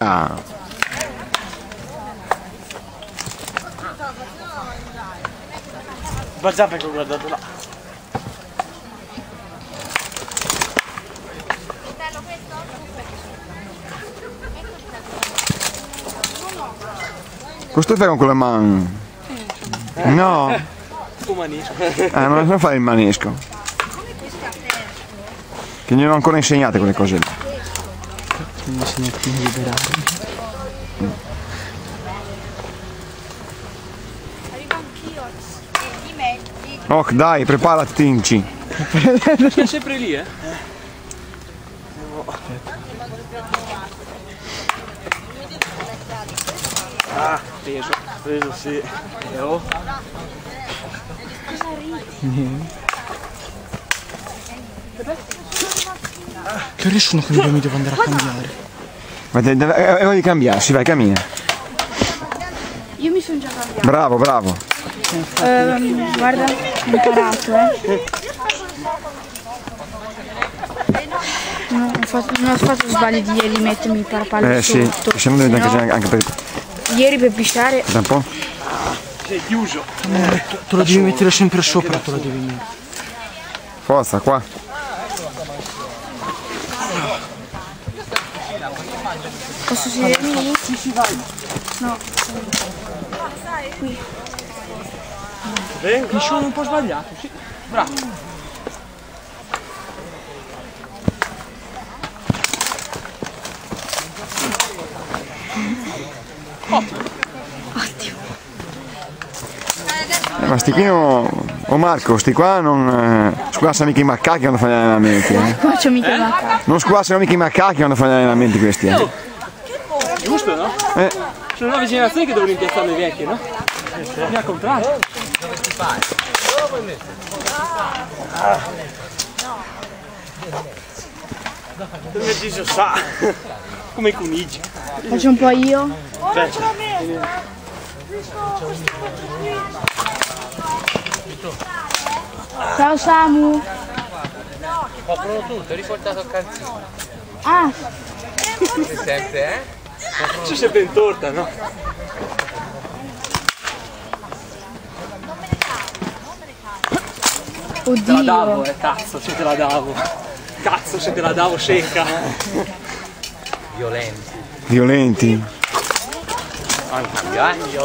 Ah. Guarda perché ho guardato là. Cosa fai con quelle mani? No! Un manisco. Non so fare il manesco. Che non ho ancora insegnate quelle cose lì. Non mi insegnati a liberare. Oh dai, preparati Tinci. È sempre lì, eh? Ah, preso sì. Oh. Che ore sono che mi devo andare a cambiare? Devi cambiarsi, vai, cammina. Io mi sono già cambiato. Bravo, bravo. Guarda, ho imparato, non ho fatto sbagli di ieri mettermi il parapalle Sì, sotto. se no devi anche per... Ieri per pisciare. Da un po'? Sei chiuso. Tu lo devi mettere sempre sopra, tu lo devi mettere. Forza, qua. Posso sedermi lì? Sì, vai. No. Qui. Mi sono un po' sbagliato, sì. Bravo. Ottimo. Ma sti qui oh Marco, sti qua non squassano mica i macachi quando fanno gli allenamenti. Faccio mica la. Non squassano mica i macachi quando fanno gli allenamenti questi. Giusto, no? Sono nuove generazioni che devono rimpiazzare le vecchie, no? Mi al contrario. Il mio Dio sa, come i conigli. Faccio un po' io. Ciao Samu. Coprono tutto, riportato il calzino. Ah, Sei sempre, C'è sempre in torta, no? Te la davo, oddio. cazzo, se te la davo. Cazzo, se te la davo secca. violenti. Violenti. Anche